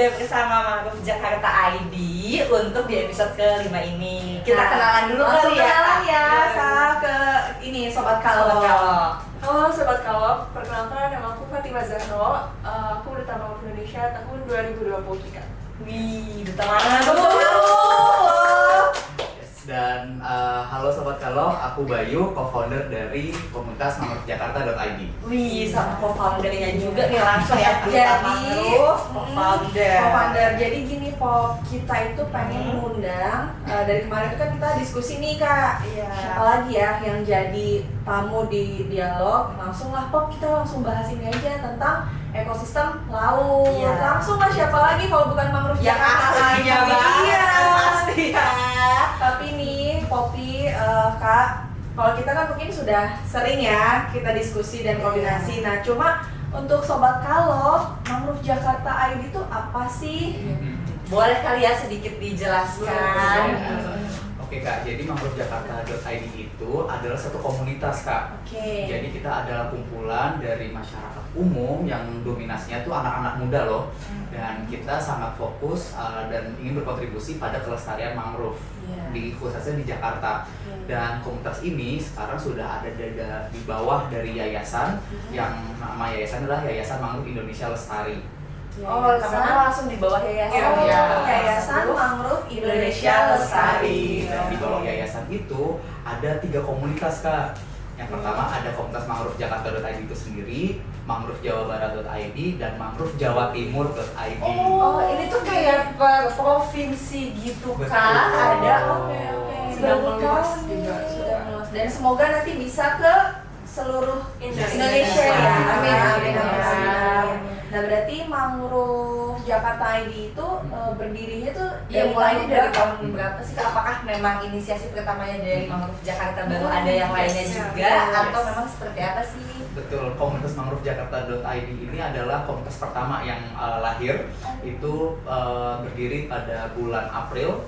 sudah bersama Mangrove Jakarta ID untuk di episode ke-5 ini. Kita kenalan dulu kali ya. Kenalan ya, saya ke ini Sobat Kalop. Halo Sobat Kalop, perkenalkan nama aku Fatima Zahro. Aku Duta Mangrove Indonesia tahun 2023. Wih, duta mana tuh? Dan halo Sobat Kalop, aku Bayu, co-founder dari komunitas mangrovejakarta.id. Wih, sama co-foundernya juga nih langsung ya. Jadi co-founder. Jadi gini Pop, kita itu pengen ngundang dari kemarin itu kan kita diskusi nih Kak. Iya. Siapa lagi ya yang jadi tamu di dialog? Langsung lah Pop, kita langsung bahas ini aja tentang ekosistem laut. Iya. Langsung lah siapa lagi kalau bukan Mangrove Yang ahlinya banget Iya. pasti ya. Tapi nih Poppy, Kak, kalau kita kan mungkin sudah sering ya kita diskusi dan koordinasi. Nah, cuma untuk Sobat Kalop, Mangrove Jakarta ID itu apa sih? Boleh kali ya sedikit dijelaskan. Oke Kak, jadi mangrovejakarta.id itu adalah satu komunitas Kak. Oke. Jadi kita adalah kumpulan dari masyarakat umum yang dominasinya tuh anak-anak muda loh. Dan kita sangat fokus dan ingin berkontribusi pada kelestarian mangrove khususnya di Jakarta. Dan komunitas ini sekarang sudah ada di bawah dari yayasan yang nama yayasan adalah Yayasan Mangrove Indonesia Lestari. Oh, namanya langsung di bawah yayasan Oh, ya. Yayasan Mangrove Indonesia Lestari. Dan di bawah yayasan itu ada 3 komunitas Kak. Yang pertama ada komunitas mangrovejakarta.id itu sendiri, mangrovejawabarat.id, dan mangrovejawatimur.id. Oh, ini tuh kayak per provinsi gitu Betul. kan? Ada. Oke. Sudah Baru meluas tahu nih. juga. Sudah meluas. Dan semoga nanti bisa ke seluruh Indonesia. ya. Amin, Amin. amin. Nah, berarti Mangrove Jakarta ID itu berdirinya tuh Ya mulainya dari tahun tahun berapa sih? Apakah memang inisiasi pertamanya dari Mangrove Jakarta baru ada Hmm, yang lainnya yes, juga yes. atau memang seperti apa sih? Betul, komunitas mangrovejakarta.id ini adalah komunitas pertama yang lahir. Itu berdiri pada bulan April,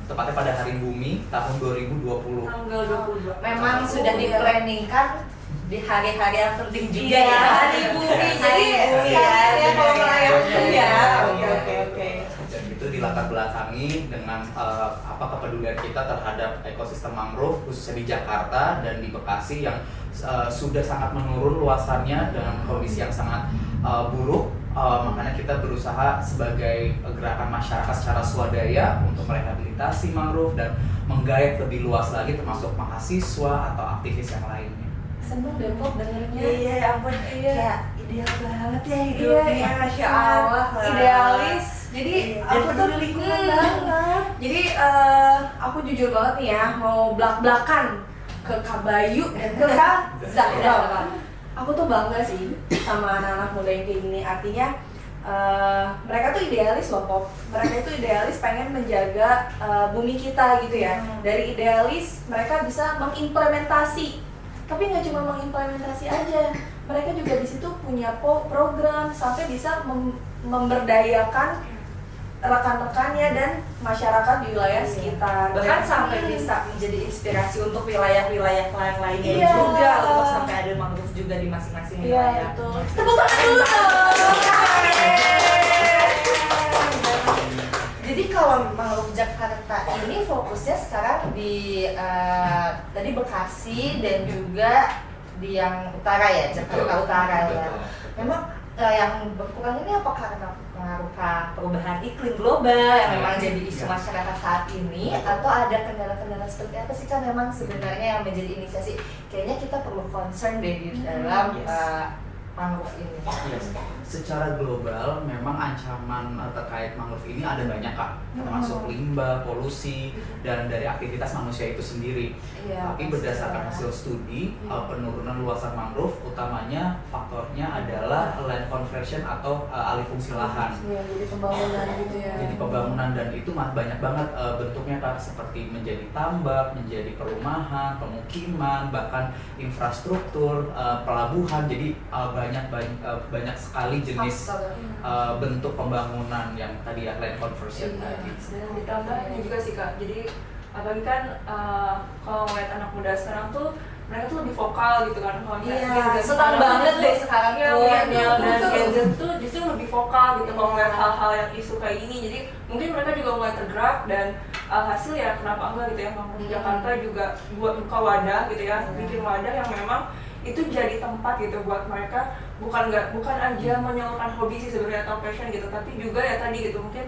tepatnya pada Hari Bumi tahun 2020. Tanggal 22. Memang sudah diplanningkan di hari-hari yang penting juga Iya, ya. Hari Bumi. Jadi Hari Bumi sekalian ya kalau merayakan ya. Oke. Dan itu dilatar belakangi dengan kepedulian kita terhadap ekosistem mangrove khususnya di Jakarta dan di Bekasi yang sudah sangat menurun luasannya dengan kondisi yang sangat buruk. Makanya kita berusaha sebagai gerakan masyarakat secara swadaya untuk merehabilitasi mangrove dan menggait lebih luas lagi termasuk mahasiswa atau aktivis yang lainnya. Seneng deh Pop dengernya. Iya, ya ampun. Iya. Kayak ideal banget ya Iya, hidupnya. Masya Allah. Idealis. Jadi Dan aku tuh peduli lingkungan banget. Jadi aku jujur banget nih ya, mau belak-belakan ke Kak Bayu dan ke Kak Zahra. Aku tuh bangga sih sama anak-anak muda yang kayak gini. Artinya mereka tuh idealis loh Pop. Mereka itu idealis pengen menjaga bumi kita gitu ya. Dari idealis mereka bisa mengimplementasi. Tapi nggak cuma mengimplementasi aja. Mereka juga di situ punya program sampai bisa memberdayakan rekan-rekannya dan masyarakat di wilayah sekitar. Bahkan sampai bisa menjadi inspirasi untuk wilayah-wilayah lainnya Iya. juga untuk sampai ada mangrove juga di masing-masing Iya, wilayah. betul. Tepuk tangan dulu dong. Jadi kalau Mangrove Jakarta ini fokusnya sekarang di tadi Bekasi dan juga di yang utara ya, Jakarta Utara ya. Betul. Memang yang berkurang ini apa karena pengaruh perubahan iklim global yang memang jadi isu masyarakat saat ini, atau ada kendala-kendala seperti apa sih kan memang sebenarnya yang menjadi inisiasi kayaknya kita perlu concern deh di dalam mangrove ini. Yes. Secara global memang ancaman terkait mangrove ini ada banyak Kak, termasuk limbah, polusi, dan dari aktivitas manusia itu sendiri. Iya, Tapi berdasarkan hasil studi, penurunan luasan mangrove utamanya faktornya adalah land conversion atau alih fungsi lahan. Iya, jadi pembangunan gitu ya. Jadi pembangunan, dan itu banyak banget bentuknya Kak, seperti menjadi tambak, menjadi perumahan, pemukiman, bahkan infrastruktur, pelabuhan. Jadi banyak sekali jenis bentuk pembangunan yang tadi ya land conversion tadi. Dan ditambah ini juga sih Kak, jadi apalagi kan kalau ngeliat anak muda sekarang tuh mereka tuh lebih vokal gitu kan. Kalau Iya, Gen Z senang sekarang banget tuh, deh sekarang iya, tuh. milenial dan Betul. Gen Z tuh justru lebih vokal gitu kalau ngeliat hal-hal yang isu kayak gini. Jadi mungkin mereka juga mulai tergerak dan alhasil ya kenapa enggak gitu ya, Mangrove Jakarta juga buat buka wadah gitu ya, bikin wadah yang memang itu jadi tempat gitu buat mereka, bukan aja menyalurkan hobi sih sebenarnya atau passion gitu, tapi juga ya tadi gitu mungkin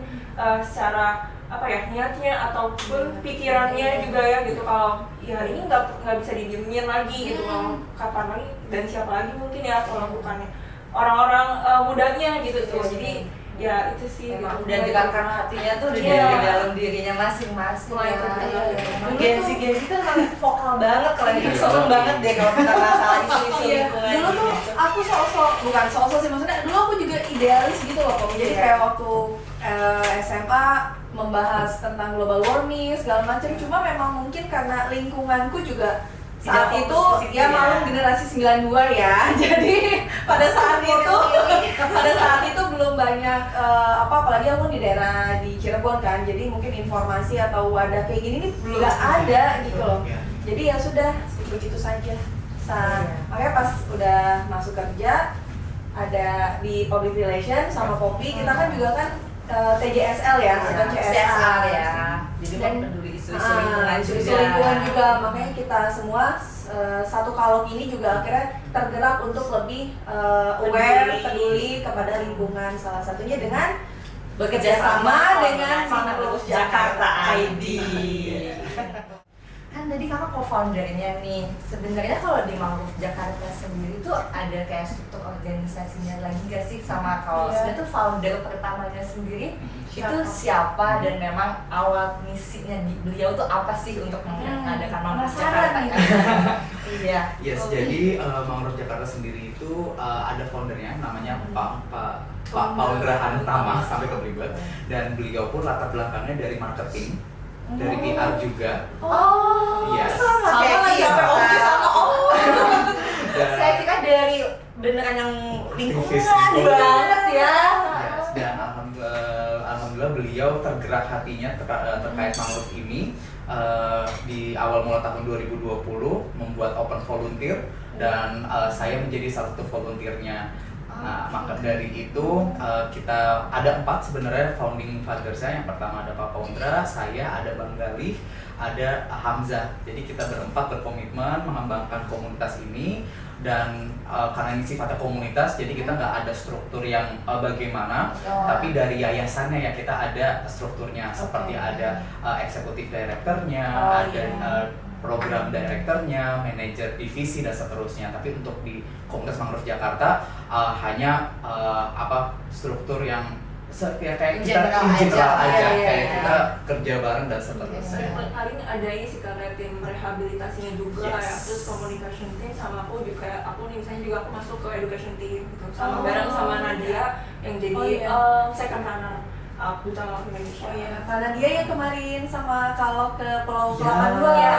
secara apa ya niatnya ataupun pikirannya juga ya gitu, kalau ya ini nggak bisa didiemin lagi gitu, mau kapan lagi dan siapa lagi mungkin ya kalau bukannya orang-orang mudanya gitu tuh. Jadi ya itu sih Memang gitu. udah digerakkan hatinya tuh udah Iya. dari dalam dirinya masing-masing Mulai ya. tergerak. Emang Gen Z itu emang vokal banget kalau gitu. Iya. Seneng banget deh kalau kita masalah isu-isu Iya, lingkungan dulu tuh gitu. aku bukan sosok sih, maksudnya dulu aku juga idealis gitu loh kok. Jadi Iya. kayak waktu SMA membahas tentang global warming segala macam, cuma memang mungkin karena lingkunganku juga saat Tidak itu fokus ke situ ya ya. maklum generasi 92 ya. Jadi pada saat itu belum banyak apalagi aku di daerah di Cirebon kan. Jadi mungkin informasi atau wadah kayak gini nih belum ada gitu loh. Iya. Jadi ya sudah begitu saja. Makanya pas udah masuk kerja ada di public relation sama Poppy, kita kan juga kan TJSL ya atau CSR ya. Jadi Dan peduli isu-isu lingkungan isu-isu juga. lingkungan juga, makanya kita semua satu kalong ini juga akhirnya tergerak untuk lebih aware, peduli kepada lingkungan, salah satunya dengan Bekerja sama dengan Mangrove Jakarta ID. Kan tadi kakak co-foundernya nih. Sebenarnya kalau di Mangrove Jakarta sendiri tuh ada kayak struktur organisasinya lagi gak sih, sama kalau Iya. sebenarnya tuh founder pertamanya sendiri itu Siapa? siapa dan memang awal misinya beliau tuh apa sih untuk mengadakan Mangrove penasaran Jakarta? nih. Iya. Yes, Oke. jadi Mangrove Jakarta sendiri itu ada foundernya namanya Pak Paundra Hanutama sampai ke belibet, dan beliau pun latar belakangnya dari marketing, dari PR juga. Oh, Yes. sama kayak Sama lagi, kita. sampai Oki sama Dan, Saya kira dari beneran yang lingkungan Aktivis banget ya. yes, dan alhamdulillah beliau tergerak hatinya terkait mangrove ini di awal mula tahun 2020 membuat open volunteer, dan saya menjadi salah satu volunteernya. Nah, maka dari itu kita ada 4 sebenarnya founding fathers-nya. Yang pertama ada Pak Paundra, saya, ada Bang Galih, ada Hamzah. Jadi kita berempat berkomitmen mengembangkan komunitas ini, dan karena ini sifatnya komunitas, jadi kita nggak ada struktur yang bagaimana, tapi dari yayasannya ya kita ada strukturnya, seperti ada eksekutif directornya, ada program direkturnya, manajer divisi dan seterusnya. Tapi untuk di Komunitas Mangrove Jakarta hanya struktur yang kayak kita in general aja, kayak kita kerja bareng dan seterusnya. Paling ada ini sih karena tim rehabilitasinya juga Yes. ya, terus communication team, sama aku juga, aku nih misalnya juga aku masuk ke education team gitu, sama bareng sama Nadia yang jadi second runner Duta Mangrove Indonesia. Oh iya, karena dia yang kemarin sama Kalok ke Pulau Ya, Kelapa II ya.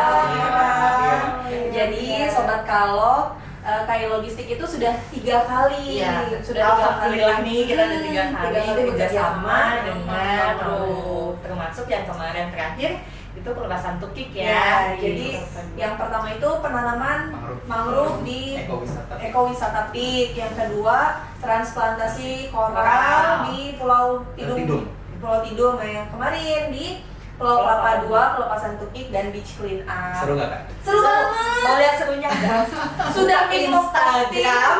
iya. Jadi Sobat Kalok, kayak logistik itu sudah 3 kali. Iya, Sudah 3 kali. alhamdulillah nih kita udah 3 kali bekerja sama dengan Mangrove. termasuk yang kemarin terakhir itu pelepasan tukik Ya, ya. jadi yang pertama itu penanaman mangrove di ekowisata. ekowisata Pik, yang kedua transplantasi Koral. koral di Pulau Tidung. Tidung. Di Pulau Tidung, nah yang kemarin di Pulau Kelapa II, pelepasan tukik dan beach clean up. Seru nggak, Kak? Seru banget. Mau lihat serunya nggak? Sudah Instagram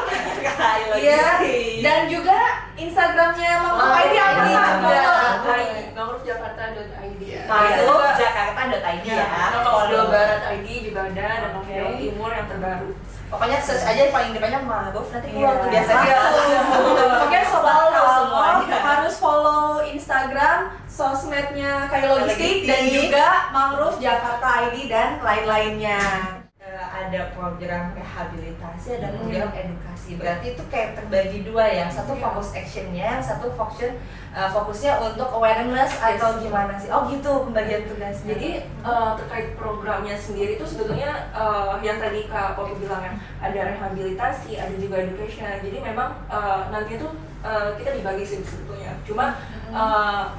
Kailo Iya. Dan juga Instagramnya Mangrove ID apa ID Kak? juga. Mangrovejakarta.id. Mangrove Jakarta.id ya. Mangrove Jawa Barat ID juga ada, dan Mangrove Oke. Jawa Timur yang terbaru. Pokoknya search aja paling depannya Mangrove, nanti Iya. keluar tuh biasanya. Oke, Sobat Follow Kalok semuanya. harus follow Instagram, sosmednya Kayak Logistik, Logistik. dan juga Mangrove Jakarta ID dan lain-lainnya. Ada program rehabilitasi, ada program edukasi. Berarti itu kayak terbagi dua, yang satu fokus actionnya, yang satu fokusnya untuk awareness atau gimana sih? Oh gitu pembagian tugasnya. Jadi terkait programnya sendiri itu sebetulnya yang tadi Kak Poppy bilang ya, ada rehabilitasi, ada juga education. Jadi memang nanti itu kita dibagi sih sebetulnya. Cuma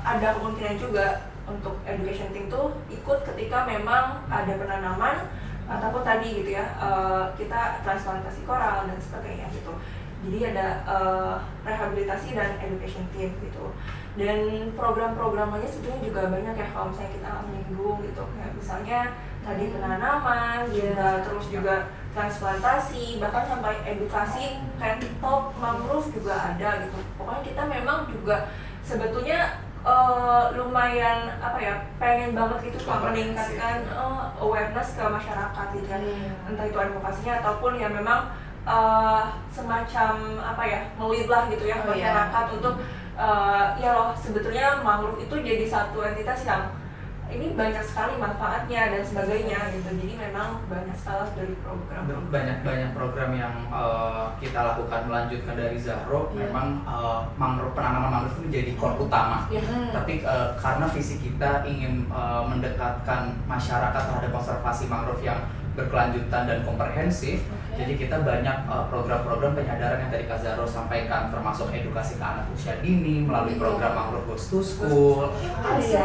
ada kemungkinan juga untuk education team tuh ikut ketika memang ada penanaman ataupun tadi gitu ya kita transplantasi koral dan sebagainya gitu. Jadi ada rehabilitasi dan education team gitu. Dan program-programnya sebetulnya juga banyak ya kalau misalnya kita menyinggung gitu. Kayak misalnya tadi penanaman, juga terus juga transplantasi, bahkan sampai edukasi kayak top mangrove juga ada gitu. Pokoknya kita memang juga sebetulnya lumayan apa ya, pengen banget gitu Pak meningkatkan awareness ke masyarakat gitu kan. Entah itu advokasinya ataupun ya memang semacam apa ya, nge-lead lah gitu ya masyarakat untuk ya loh sebetulnya mangrove itu jadi satu entitas yang ini banyak sekali manfaatnya dan sebagainya gitu. Jadi memang banyak sekali dari program. Banyak program yang kita lakukan melanjutkan dari Zahro. Memang penanaman mangrove itu menjadi core utama. Tapi karena visi kita ingin mendekatkan masyarakat terhadap konservasi mangrove yang berkelanjutan dan komprehensif. Jadi kita banyak program-program penyadaran yang tadi Kak Zahro sampaikan, termasuk edukasi ke anak usia dini melalui program Mangrove Goes to School. Yes,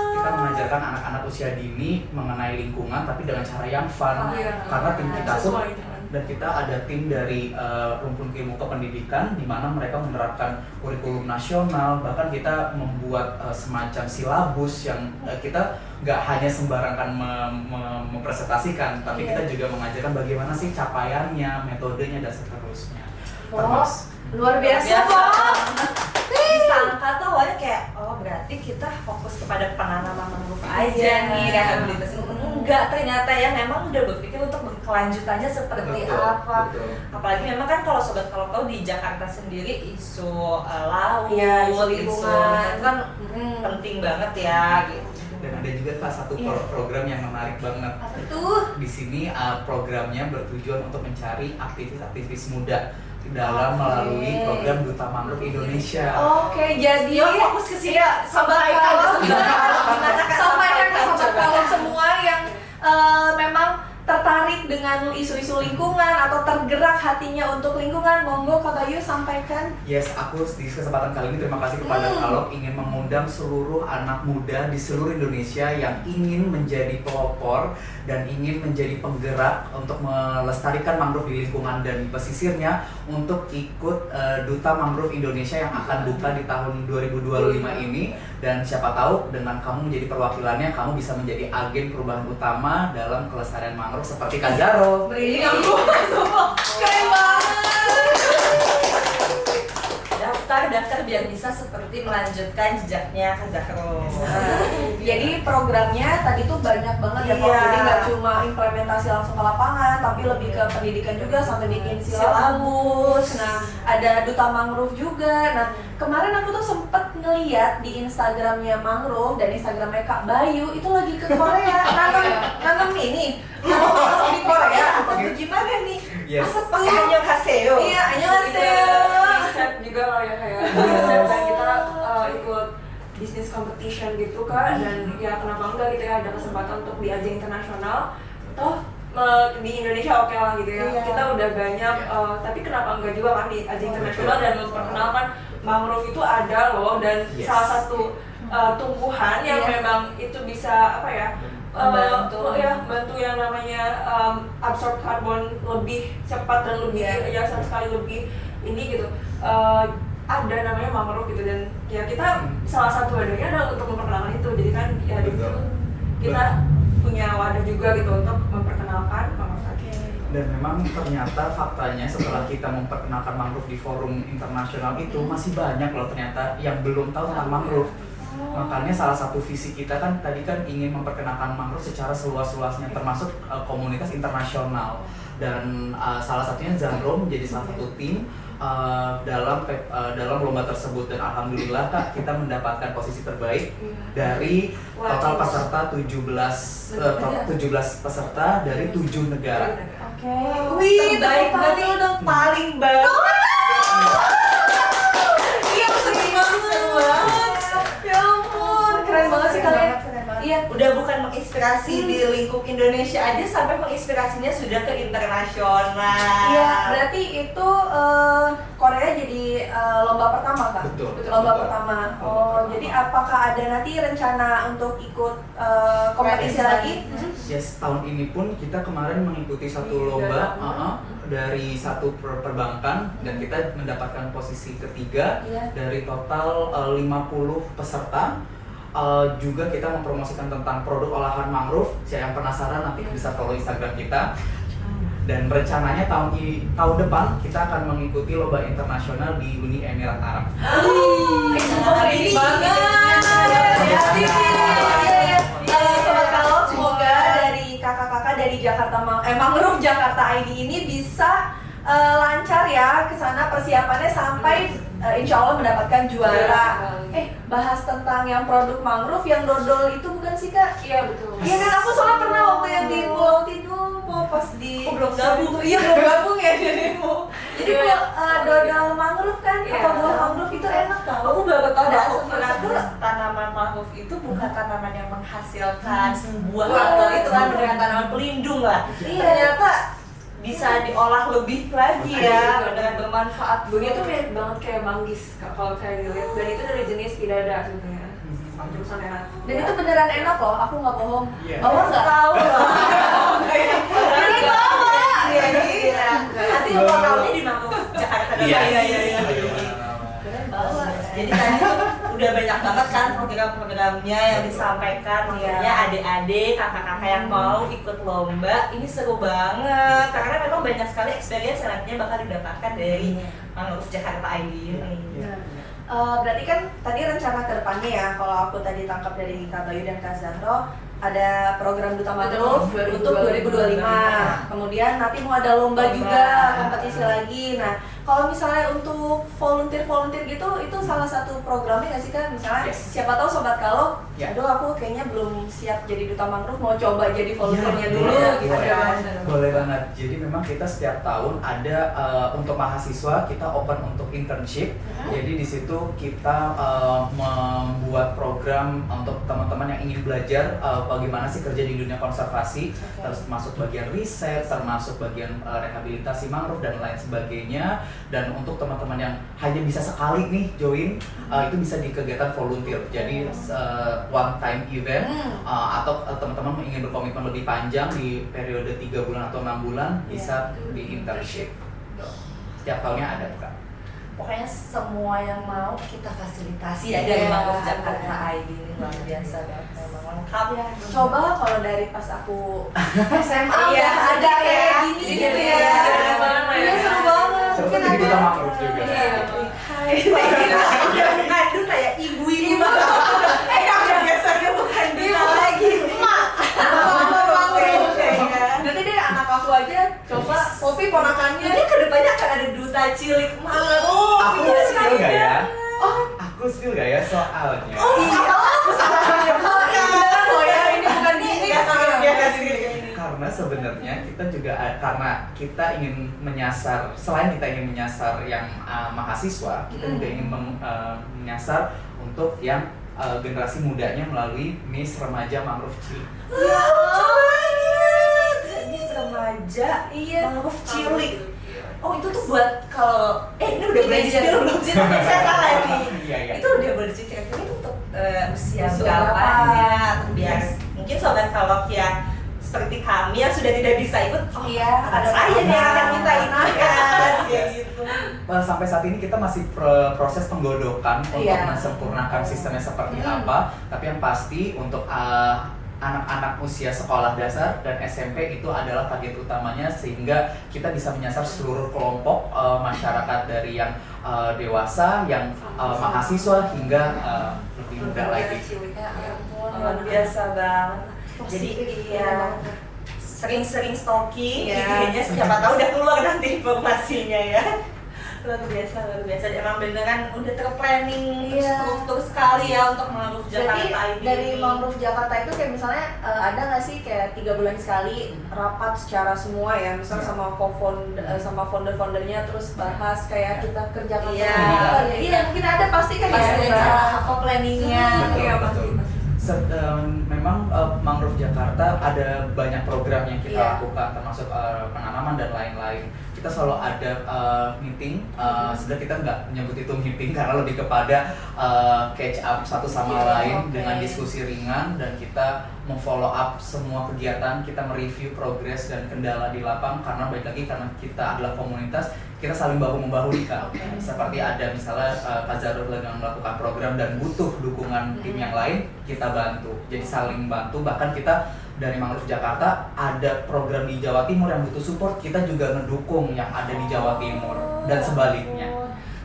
kita mengajarkan anak-anak usia dini mengenai lingkungan tapi dengan cara yang fun. Karena tim kita tuh, dan kita ada tim dari rumpun ilmu kependidikan di mana mereka menerapkan kurikulum nasional, bahkan kita membuat semacam silabus yang kita nggak hanya sembarangan mempresentasikan, tapi kita juga mengajarkan bagaimana sih capaiannya, metodenya dan seterusnya. Luar biasa kok. Disangka tuh awalnya kayak berarti kita fokus kepada penanaman mangrove aja nih, rehabilitasi. Enggak, ternyata ya memang udah berpikir untuk berkelanjutannya seperti apa. Apalagi memang kan kalau sobat kalau tahu di Jakarta sendiri isu laut, isu lingkungan kan penting banget ya gitu. Dan ada juga salah satu program yang menarik banget. Apa tuh? Di sini programnya bertujuan untuk mencari aktivis-aktivis muda dalam melalui program Duta Mangrove Indonesia. Oke, jadi fokus ke sini sampaikan ke sobat kalau semua yang memang tertarik dengan isu-isu lingkungan atau tergerak hatinya untuk lingkungan, monggo Kak Bayu sampaikan. Yes, aku di kesempatan kali ini terima kasih kepada Kalok ingin mengundang seluruh anak muda di seluruh Indonesia yang ingin menjadi pelopor dan ingin menjadi penggerak untuk melestarikan mangrove di lingkungan dan pesisirnya untuk ikut Duta Mangrove Indonesia yang akan buka di tahun 2025 ini. Dan siapa tahu dengan kamu menjadi perwakilannya, kamu bisa menjadi agen perubahan utama dalam kelestarian mangrove seperti Kak Zahro. Keren banget. Daftar biar bisa seperti melanjutkan jejaknya Kak Zahro. Jadi programnya tadi tuh banyak banget ya Pak. Jadi nggak cuma implementasi langsung ke lapangan, tapi lebih ke pendidikan juga sampai bikin silabus. Nah, ada Duta Mangrove juga. Nah, kemarin aku tuh sempet ngeliat di Instagramnya Mangrove dan Instagramnya Kak Bayu itu lagi ke Korea nanam ini di Korea atau gimana nih? Yes. Pakai annyeonghaseyo. Iya, annyeonghaseyo. Riset juga lah ya kayak riset, dan kita ikut bisnis competition gitu Kak, dan ya kenapa enggak gitu ya, ada kesempatan untuk di ajang internasional. Toh di Indonesia oke lah gitu ya. Kita udah banyak tapi kenapa enggak juga kan di ajang internasional dan memperkenalkan mangrove itu ada loh, dan salah satu tumbuhan yang memang itu bisa apa ya, bantu yang namanya absorb karbon lebih cepat dan lebih ya sekali lebih ini gitu. Ada namanya mangrove gitu, dan ya kita salah satu wadahnya adalah untuk memperkenalkan itu. Jadi kan ya gitu, kita punya wadah juga gitu untuk memperkenalkan mangrove. Dan memang ternyata faktanya setelah kita memperkenalkan mangrove di forum internasional itu masih banyak loh ternyata yang belum tahu tentang mangrove. Makanya salah satu visi kita kan tadi kan ingin memperkenalkan mangrove secara seluas-luasnya, termasuk komunitas internasional. Dan salah satunya Zahro menjadi salah satu tim dalam lomba tersebut, dan alhamdulillah Kak kita mendapatkan posisi terbaik dari total peserta 17 peserta dari 7 negara. Wih, terbaik berarti udah paling bagus. Iya, seru banget. Ya ampun, keren banget sih kalian. Iya, udah bukan menginspirasi di lingkup Indonesia aja, sampai menginspirasinya sudah ke internasional. Iya, berarti itu Korea jadi lomba pertama Kak? Betul. Lomba Betul. pertama. Lomba Oh, pertama. jadi apakah ada nanti rencana untuk ikut kompetisi lagi? Yes, tahun ini pun kita kemarin mengikuti satu lomba dari satu perbankan dan kita mendapatkan posisi ketiga Iya. dari total 50 peserta. Juga kita mempromosikan tentang produk olahan mangrove. Siapa yang penasaran nanti bisa follow Instagram kita. Dan rencananya tahun depan kita akan mengikuti lomba internasional di Uni Emirat Arab. Sobat kalau semoga dari kakak-kakak dari Jakarta Mangrove Jakarta ID ini bisa lancar ya ke sana persiapannya sampai insya Allah mendapatkan juara. Bahas tentang yang produk mangrove yang dodol itu bukan sih Kak? Iya betul. Iya kan aku soalnya pernah waktu yang di Pulau Tidung pas di belum gabung. Iya belum gabung ya dirimu. Jadi dodol mangrove kan Iya. atau buah mangrove itu enak tau. Aku baru tahu dah Asam sebenarnya asam. tanaman mangrove itu bukan tanaman yang menghasilkan buah atau itu kan beneran tanaman pelindung lah. Iya. Ternyata bisa diolah lebih lagi ya, beneran bermanfaat. Bunyinya tuh mirip banget kayak manggis kalau saya dilihat, dan itu dari jenis pidada sebetulnya. Jurusan enak. Dan itu beneran enak loh, aku nggak bohong. Iya. Bawa nggak? Tahu lah. Ini bawa. Iya. Nanti lokalnya di Mangrove Jakarta. Iya. Keren banget. Jadi tadi tuh udah banyak banget kan program-programnya yang disampaikan. Makanya adik-adik, kakak-kakak yang mau ikut lomba, ini seru banget. Karena memang banyak sekali experience yang nantinya bakal didapatkan dari Mangrove Jakarta ID ini. Berarti kan tadi rencana ke depannya ya, kalau aku tadi tangkap dari Kak Bayu dan Kak Zahro, ada program Duta Mangrove untuk 2025. Kemudian nanti mau ada lomba juga, kompetisi lagi. Nah, kalau misalnya untuk volunteer gitu, itu salah satu programnya nggak sih Kak? Misalnya siapa tahu Sobat Kalau, aduh aku kayaknya belum siap jadi Duta Mangrove, mau coba jadi volunteernya dulu gitu kan. Boleh banget. Jadi memang kita setiap tahun ada untuk mahasiswa kita open untuk internship. Jadi di situ kita membuat program untuk teman-teman yang ingin belajar bagaimana sih kerja di dunia konservasi, termasuk bagian riset, termasuk bagian rehabilitasi mangrove dan lain sebagainya. Dan untuk teman-teman yang hanya bisa sekali nih join, itu bisa di kegiatan volunteer. Jadi one time event atau teman-teman ingin berkomitmen lebih panjang di periode 3 bulan atau 6 bulan bisa di internship. Setiap tahunnya ada Kak. Pokoknya semua yang mau kita fasilitasi ya dari Mangrove Jakarta ID ini luar biasa banget, memang lengkap ya. Coba kalau dari pas aku SMA Iya, udah ada kayak ya. gini Iya, gitu iya, ya. seru banget. Iya seru banget. Siapa Mungkin tuh jadi Duta ada. Mangrove juga. Iya. Hai. Udah bukan duta ya, ibu-ibu. Udah biasanya bukan duta lagi. Emak. Nanti deh anak aku aja coba Poppy ponakannya. Ini kedepannya akan ada duta cilik Mangrove. Aku Itu skill gak ya? Oh, Aku skill gak ya soalnya? beneran loh ya, ini bukan gini ya. Karena sebenarnya kita juga karena kita ingin menyasar, selain kita ingin menyasar yang mahasiswa, kita juga ingin menyasar untuk yang generasi mudanya melalui Miss Remaja Mangrove Cilik. Ini remaja, Iya. Mangrove cilik. Oh itu tuh buat kalau ini udah boleh di-spill belum sih? Tapi saya salah nih. Iya. Itu udah boleh diceritain itu untuk usia Usia berapanya berapa? atau biar mungkin sobat kalau yang seperti kami yang sudah tidak bisa ikut, Iya, ada saya nih yang akan kita ikutkan kayak gitu. Sampai saat ini kita masih proses penggodokan untuk Iya. mensempurnakan sistemnya seperti apa. Tapi yang pasti untuk anak-anak usia sekolah dasar dan SMP itu adalah target utamanya, sehingga kita bisa menyasar seluruh kelompok masyarakat dari yang dewasa, yang mahasiswa hingga lebih muda lagi. Luar biasa banget. Jadi ya sering-sering stalking, Iya. IG-nya siapa tahu udah keluar nanti informasinya ya. Luar biasa. Emang beneran udah terplanning, Iya. terstruktur sekali ya untuk Mangrove Berarti Jakarta ini. dari Mangrove Jakarta itu kayak misalnya ada nggak sih kayak 3 bulan sekali rapat secara semua ya, misalnya sama sama founder-foundernya, terus bahas kayak kita kerjakan Iya. Iya mungkin ada pasti kan Pasti ya. ada apa planningnya. Betul, Iya, betul. Memang Mangrove Jakarta ada banyak program yang kita Iya. lakukan, termasuk penanaman dan lain-lain. Kita kita selalu ada meeting. Sebenarnya kita nggak menyebut itu meeting karena lebih kepada catch up satu sama lain dengan diskusi ringan, dan kita memfollow up semua kegiatan, kita mereview progres dan kendala di lapang, karena baik lagi karena kita adalah komunitas, kita saling bahu-membahu nih Kak. Seperti ada misalnya Kak Zarul lagi melakukan program dan butuh dukungan tim yang lain, kita bantu. Jadi saling bantu, bahkan kita dari Mangrove Jakarta ada program di Jawa Timur yang butuh support, kita juga ngedukung yang ada di Jawa Timur dan sebaliknya.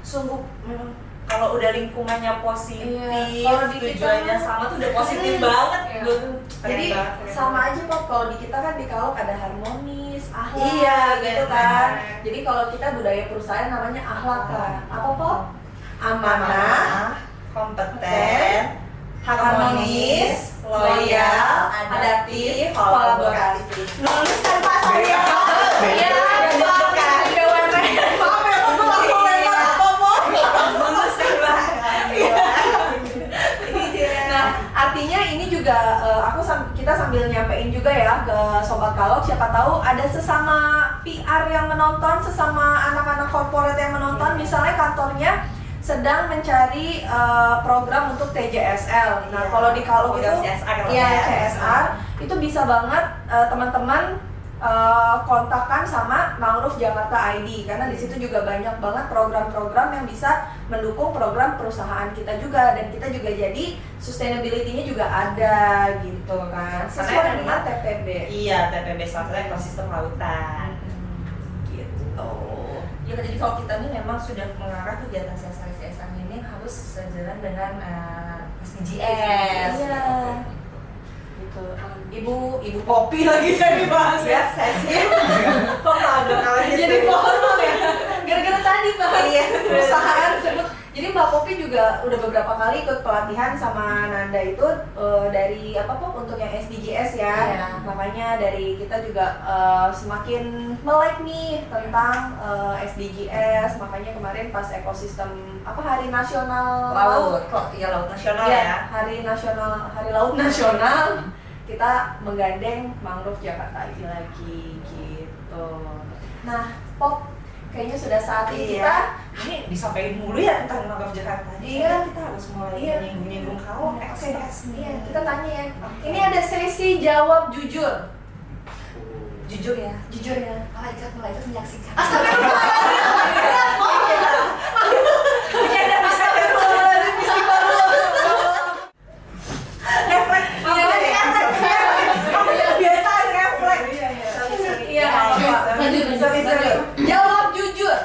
Sungguh memang kalau udah lingkungannya positif, kalau di kita tujuannya sama tuh udah positif banget. Iya. Keren Jadi banget. sama aja Pop, kalau di kita kan di Kalok ada harmonis, akhlak, Iya, gitu benar. kan. Jadi kalau kita budaya perusahaan namanya akhlak kan. Apa Pop? Amanah, kompeten, harmonis, loyal, adaptif, kolaboratif. Lulus tanpa sombong. Iya, deg-degan. Maaf ya, aku langsung lempar apa-apa. Lulus tanpa. Nah, artinya ini juga kita sambil nyampein juga ya ke Sobat Kalok, siapa tahu ada sesama PR yang menonton, sesama anak-anak korporat yang menonton, misalnya kantornya sedang mencari program untuk TJSL. Nah, Iya, kalau di Kalok itu program CSR lah ya ya. CSR itu bisa banget teman-teman kontakkan sama Mangrove Jakarta ID, karena di situ juga banyak banget program-program yang bisa mendukung program perusahaan kita juga, dan kita juga jadi sustainability-nya juga ada gitu kan. Sesuai dengan TPB. Iya, TPB Sumatera Ekosistem Lautan. Gitu. Ya, jadi kalau kita ini memang sudah mengarah kegiatan CSR ini harus sejalan dengan SDGs. Iya. Gitu. Ibu Popi lagi saya dibahas ya. Saya sih. Kok ada kalau gitu. Jadi formal ya. Gara-gara tadi bahas Iya. perusahaan sebut. Jadi Mbak Popi juga udah beberapa kali ikut pelatihan sama Nanda itu dari apa Pop untuk yang SDGs ya. Iya. Makanya dari kita juga semakin melek nih tentang SDGs. Makanya kemarin pas ekosistem Hari Nasional Laut, kok ya Laut Nasional Iya, ya. Hari Laut Nasional kita menggandeng Mangrove Jakarta ini lagi gitu. Nah, Pop, kayaknya sudah saatnya kita Ini disampaikan mulu ya tentang Mangrove Jakarta. Iya. Kita harus mulai Iya. nyinggung-nyinggung kalau ekspres nih. Iya, kita tanya ya. Ini ada sesi jawab jujur. Jujur ya. Jujur ya. Malaikat menyaksikan. Iya, jawab jujur.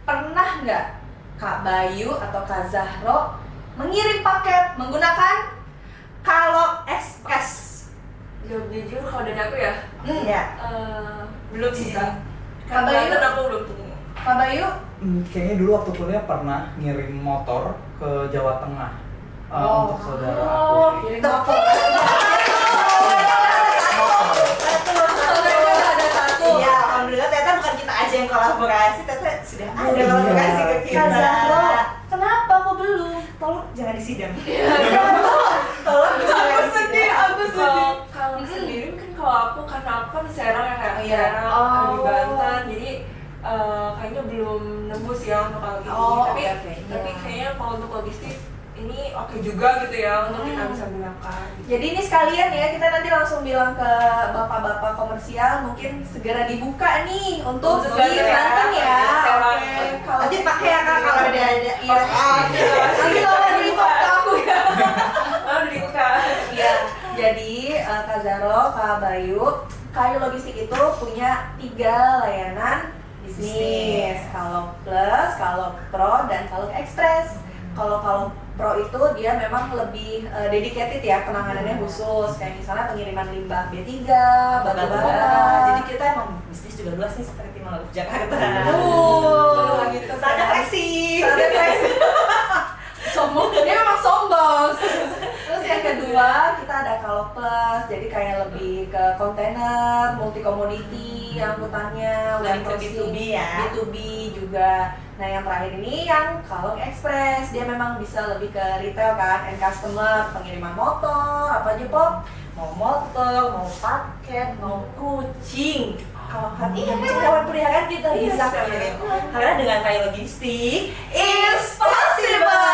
Pernah nggak Kak Bayu atau Kak Zahro mengirim paket menggunakan Kalok Express? Jawab jujur kalau dari aku ya, Iya. belum sih Kak. Kak Bayu? Karena aku belum temu. Kak Bayu? Kayaknya dulu waktu kuliah pernah ngirim motor ke Jawa Tengah untuk saudara aku. Kirim motor. Ada satu. Iya, alhamdulillah ternyata bukan kita aja yang kolaborasi, ternyata sudah ada Iya. kolaborasi ke kita. Kak Zahro, kenapa kok belum? Tolong jangan disidang. Iya. Tolong jangan disidang. aku Kalau sendiri mungkin kalau aku karena aku kan di Serang ya kayak Iya. Serang, Oh. di Banten, jadi kayaknya belum nembus ya untuk hal ini. Oh, tapi oke. tapi Iya. kayaknya kalau untuk logistik ini oke juga gitu ya untuk kita bisa gunakan. Jadi ini sekalian ya, kita nanti langsung bilang ke bapak-bapak komersial mungkin segera dibuka nih untuk Untuk di Banten ya. Banten ya. Serang. Oke, kalau Nanti pakai ya Kak kalau ada Iya. Oh, Nanti lawan dari ke aku ya. Oh, udah dibuka. Iya. Jadi Kak Zahro, Kak Bayu, Kayu Logistik itu punya 3 layanan bisnis. Kalok Plus, Kalok Pro, dan Kalok Express. Kalau Pro itu dia memang lebih dedicated ya, penanganannya khusus kayak misalnya pengiriman limbah B3, batu bara. Jadi kita emang bisnis juga luas nih seperti Mangrove Jakarta. Gitu. Saatnya fleksi. Saatnya fleksi. Sombong, dia memang sombong. Terus yang kedua kita ada Kalok Plus, jadi kayak lebih ke kontainer, multi komoditi, angkutannya, Lebih ke warehousing, B2B ya. B2B juga. Nah yang terakhir ini yang Kalok Express, dia memang bisa lebih ke retail kan, end customer, pengiriman motor, apa aja Pop? Mau motor, mau paket, mau kucing. Iya, hewan peliharaan kita Iya, bisa siap. kirim. Karena dengan Kai Logistik is possible.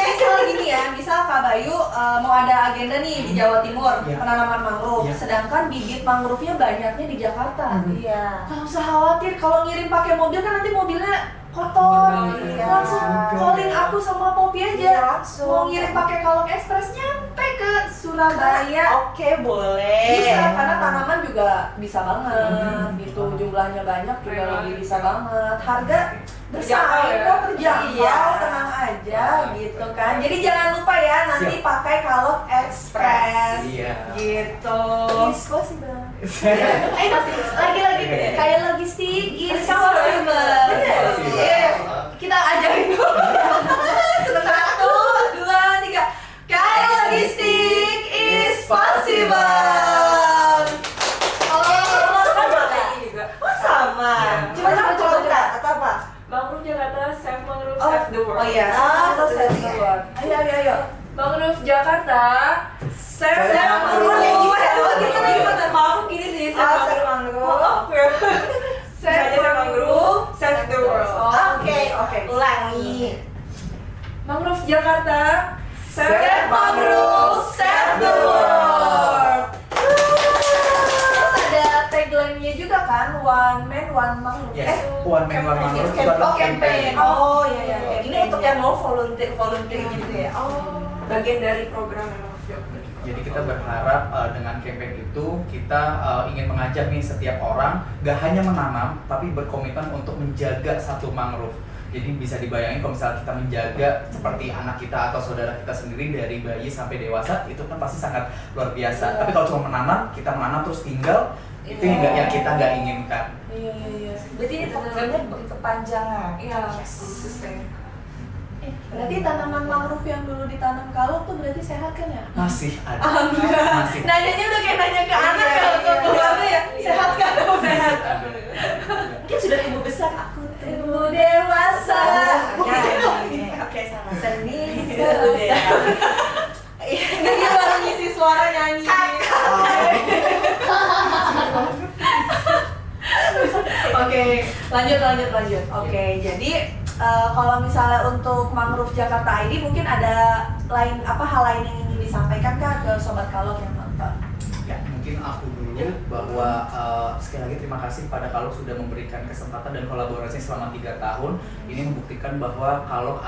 Misal gini ya, misal Kak Bayu mau ada agenda nih di Jawa Timur, Iya. penanaman mangrove, Iya. sedangkan bibit mangrove-nya banyaknya di Jakarta. Iya. Nggak usah khawatir, kalau ngirim pakai mobil kan nanti mobilnya kotor. Iya. Langsung calling aku sama Poppy aja. Iya, langsung. Mau ngirim pakai Kalong Express nyampe ke Surabaya. Oke, boleh. Bisa, karena tanaman juga bisa banget gitu. Jumlahnya banyak juga Keren lebih banget. bisa banget. Harga bersaing Terjangkau ya? kok, terjangkau, Iya. tenang aja gitu kan. Jadi jangan lupa ya nanti Siap. pakai Kalong Express. Iya. Gitu. Is possible. Lagi-lagi Oke. kayak logistik is Possible. possible. Bener? Possible. Iya. Kita ajarin dulu. 1, 2, 3. Kayak logistik is possible. Sama kayak ini juga. Oh, sama. Iya. Coba. Atau apa? Mangrove Jakarta, Save Mangrove, Oh, Save the World. oh iya. Ah, Save the world. Ayo. Mangrove Jakarta, Save Save Mangrove. Mangrove. Gimana? Maaf gini sih, Save Mangrove. Maaf ya. Save Mangrove, Save the World. Oke. Ulangi. Mangrove Jakarta, Save Mangrove, Save the World. Terus ada tagline-nya juga kan, One Man, One Mangrove. Yes, One Man One Mangrove itu adalah Oh, campaign. Oh, iya. Ini untuk yang mau volunteer gitu ya. Oh. bagian dari program Mangrove Jakarta. Jadi kita berharap dengan campaign itu kita ingin mengajak nih setiap orang gak hanya menanam tapi berkomitmen untuk menjaga satu mangrove. Jadi bisa dibayangin kalau misalnya kita menjaga seperti anak kita atau saudara kita sendiri dari bayi sampai dewasa itu kan pasti sangat luar biasa. Iya. Tapi kalau cuma menanam, kita menanam terus tinggal itu yang kita nggak inginkan. Iya. Berarti ini programnya berkepanjangan. Iya, sustain. Berarti tanaman mangrove yang dulu ditanam Kalong tuh berarti sehat kan ya? Masih ada. Alhamdulillah. Masih. Nanyanya udah kayak nanya ke anak Iya, kalau ke iya. keluarga ya. Sehat kan? Sehat. Ada. Mungkin sudah tumbuh besar. Aku Tumbuh dewasa. Oke, sama seni. Ini dia baru ngisi suara nyanyi. Oke, lanjut. Oke, jadi kalau misalnya untuk Mangrove Jakarta ID mungkin ada hal lain yang ingin disampaikan kah ke sobat Kalong yang nonton? Ya, mungkin aku dulu bahwa sekali lagi terima kasih pada Kalong sudah memberikan kesempatan dan kolaborasi selama 3 tahun. Ini membuktikan bahwa Kalong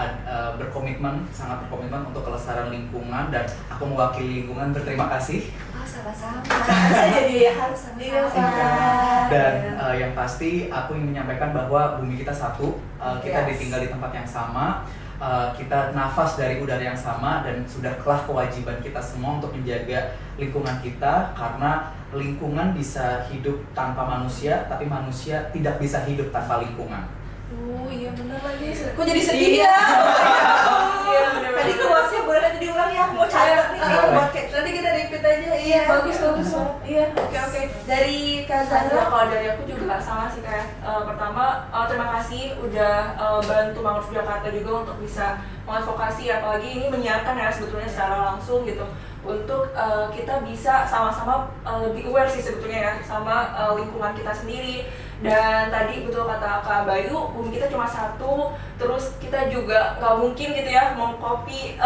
sangat berkomitmen untuk kelestarian lingkungan dan aku mewakili lingkungan berterima kasih. Oh, sama-sama. Bisa jadi harus sama-sama. Dan yang pasti aku ingin menyampaikan bahwa bumi kita satu, kita Yes. ditinggal di tempat yang sama, kita nafas dari udara yang sama dan sudahlah kewajiban kita semua untuk menjaga lingkungan kita karena lingkungan bisa hidup tanpa manusia, tapi manusia tidak bisa hidup tanpa lingkungan. Oh iya bener lagi. Kok jadi sedih ya? Iya, bener-bener. Tadi quotes-nya boleh nanti diulang ya, aku mau catat nih. Boleh. Buat kayak Nanti kita repeat aja. Iya, bagus. Iya, oke. Dari Kak Zazra. Kalau dari aku juga sama sih kayak pertama terima kasih udah bantu Mangrove Jakarta juga untuk bisa mengadvokasi apalagi ini menyiarkan ya sebetulnya secara langsung gitu untuk kita bisa sama-sama lebih aware sih sebetulnya ya sama lingkungan kita sendiri. Dan tadi betul kata Kak Bayu, bumi kita cuma satu, terus kita juga nggak mungkin gitu ya mengcopy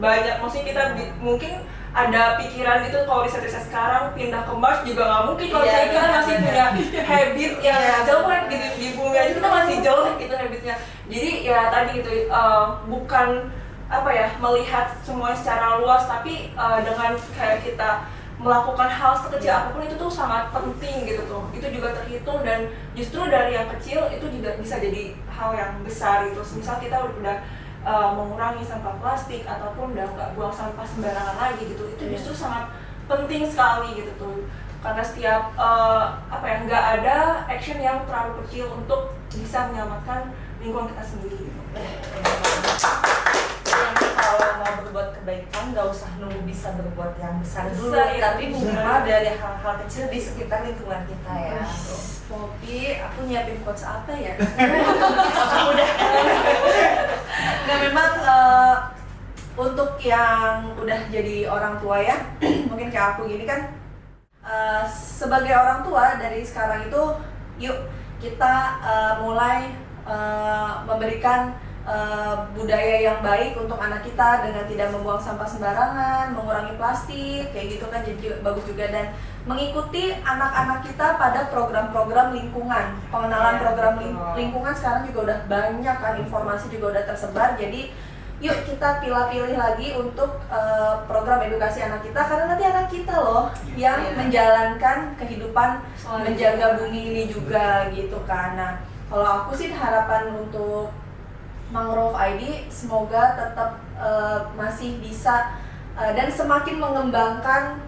banyak, maksudnya kita mungkin ada pikiran gitu kalau riset-riset sekarang pindah ke Mars juga nggak mungkin kalau Iya, kita masih punya habit yang Iya. jelek gitu di bumi aja kita masih jelek gitu habitnya. Jadi ya tadi gitu bukan apa ya melihat semua secara luas tapi dengan kayak kita melakukan hal sekecil apapun itu tuh sangat penting gitu tuh, itu juga terhitung dan justru dari yang kecil itu juga bisa jadi hal yang besar gitu. Misal kita udah mengurangi sampah plastik ataupun udah nggak buang sampah sembarangan lagi gitu, itu justru sangat penting sekali gitu tuh karena setiap nggak ada action yang terlalu kecil untuk bisa menyelamatkan lingkungan kita sendiri gitu. Jadi kalau mau berbuat kebaikan nggak usah nunggu bisa berbuat yang besar dulu, Besar, ya. tapi minimal dari hal-hal kecil di sekitar lingkungan kita ya. Poppy, aku nyiapin quotes apa ya? Udah. Nah memang untuk yang udah jadi orang tua ya, mungkin kayak aku gini kan sebagai orang tua dari sekarang itu, yuk kita mulai memberikan budaya yang baik untuk anak kita dengan tidak membuang sampah sembarangan, mengurangi plastik, kayak gitu kan, jadi bagus juga. Dan mengikuti anak-anak kita pada program-program lingkungan, pengenalan program lingkungan sekarang juga udah banyak kan, informasi juga udah tersebar. Jadi yuk kita pilih-pilih lagi untuk program edukasi anak kita, karena nanti anak kita loh yang menjalankan kehidupan menjaga bumi ini juga gitu kan. Nah, kalau aku sih harapan untuk Mangrove ID semoga tetap masih bisa dan semakin mengembangkan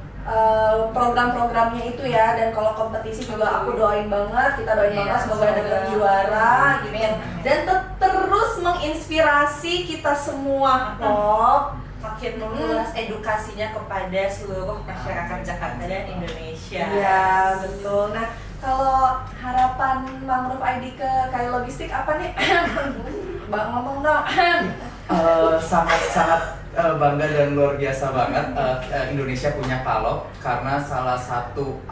program-programnya itu ya. Dan kalau kompetisi juga aku doain banget, kita doain banget semoga dapat juara gitu. Dan terus menginspirasi kita semua kok, makin meluas edukasinya kepada seluruh masyarakat Jakarta dan Indonesia. Iya, betul. Nah, kalau harapan Mangrove ID ke KAI Logistik apa nih? Bang ngomong dong. Sangat bangga dan luar biasa banget Indonesia punya Kalog, karena salah satu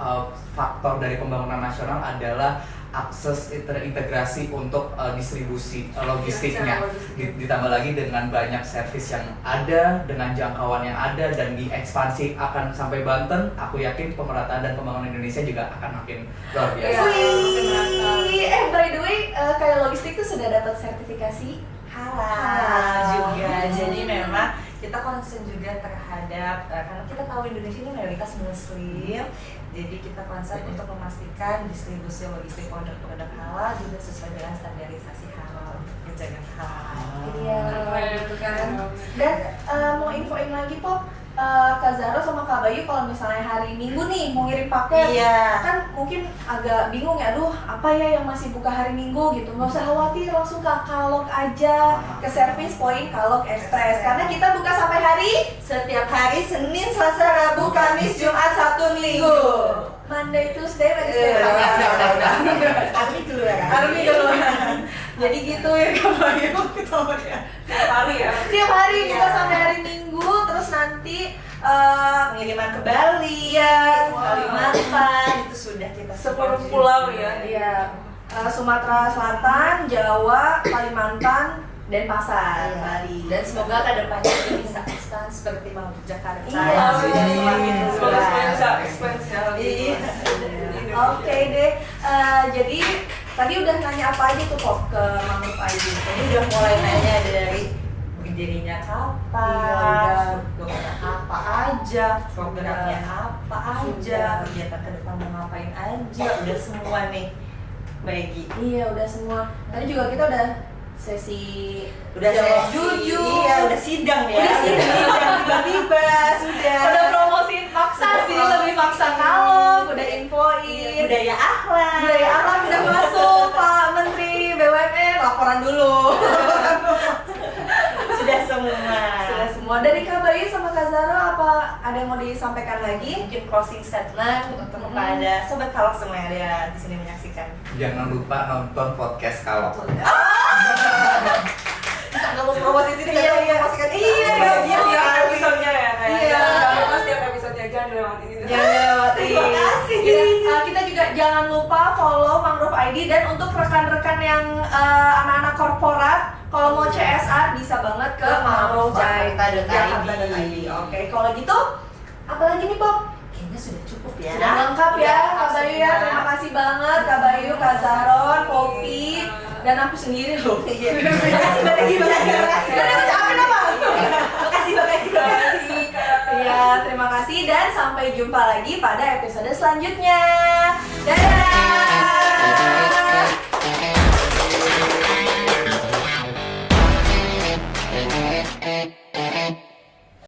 faktor dari pembangunan nasional adalah akses terintegrasi untuk distribusi logistiknya. Ditambah lagi dengan banyak servis yang ada, dengan jangkauan yang ada, dan diekspansi akan sampai Banten. Aku yakin pemerataan dan pembangunan Indonesia juga akan makin luar biasa. By the way, KAI Logistik tuh sudah dapat sertifikasi halal juga. Jadi memang kita concern juga terhadap karena kita tahu Indonesia ini mayoritas muslim, jadi kita concern untuk memastikan distribusi logistik produk-produk halal juga sesuai dengan standarisasi halal, penjagaan halal. Iya, gitu kan. Dan mau infoin lagi Pop, Kak Zahra sama Kak Bayu kalau misalnya hari Minggu nih mau ngirim paket, kan mungkin agak bingung ya, aduh apa ya yang masih buka hari Minggu gitu. Nggak usah khawatir, langsung ke Kalog aja, ke service point Kalog Express, karena kita buka sampai hari Setiap hari Senin, Selasa, Rabu, Kamis, Jumat, Sabtu, Minggu. Monday, Tuesday, Wednesday. Udah. Army duluan. Jadi gitu ya Kak Bayu, kita ya. Tiap hari ya. Tiap hari buka sampai hari Minggu, terus nanti Pengiriman ke Bali, Kalimantan, itu sudah kita 10 pulau ya. Iya, Sumatera Selatan, Jawa, Kalimantan, Denpasar, Bali. Dan semoga kedepannya ini bisa expand seperti mau Jakarta. Iya, sudah semakin Semoga luas. supaya bisa expansion lebih Iya. luas. Oke deh, jadi tadi udah nanya apa aja tuh Pop ke Mangrove ID? Jadi udah mulai nanya dari berdirinya kapan, programnya apa aja, programnya apa aja, kegiatan ke depan mau ngapain aja, udah semua nih Mbak Egy. Iya, udah semua. Tadi juga kita udah sesi Jawab sesi, jujur, iya udah sidang ya. Udah sidang. tiba-tiba sudah. Udah promosiin maksa sih, lebih maksa Kalog, udah infoin. Budaya akhlak. Budaya akhlak udah masuk, Pak Menteri BUMN, laporan dulu. Sudah semua. Sudah semua. Dari Kak Bayu sama Kak Zahra, apa ada yang mau disampaikan lagi? Mungkin closing statement untuk kepada sobat Kalog semua yang ada di sini menyaksikan. Jangan lupa nonton podcast Kalog. Kalau promosi sini kan promosikan. Iya, Setiap episode-nya ya kayak. Iya. Jangan lupa setiap episode-nya jangan dilewatin itu. Terima kasih. Kita juga jangan lupa follow Mangrove ID, dan untuk rekan-rekan yang anak-anak korporat, kalau mau CSR bisa banget ke Mangrove Jakarta.id. Oke, kalau gitu apa lagi nih Pop? Kayaknya sudah cukup ya. Sudah lengkap ya Kak Bayu ya. Terima kasih banget Kak Bayu, Kak Zahron, Poppy, dan aku sendiri loh. Terima kasih banyak. Makasih. Iya, terima kasih dan sampai jumpa lagi pada episode selanjutnya. Dadah.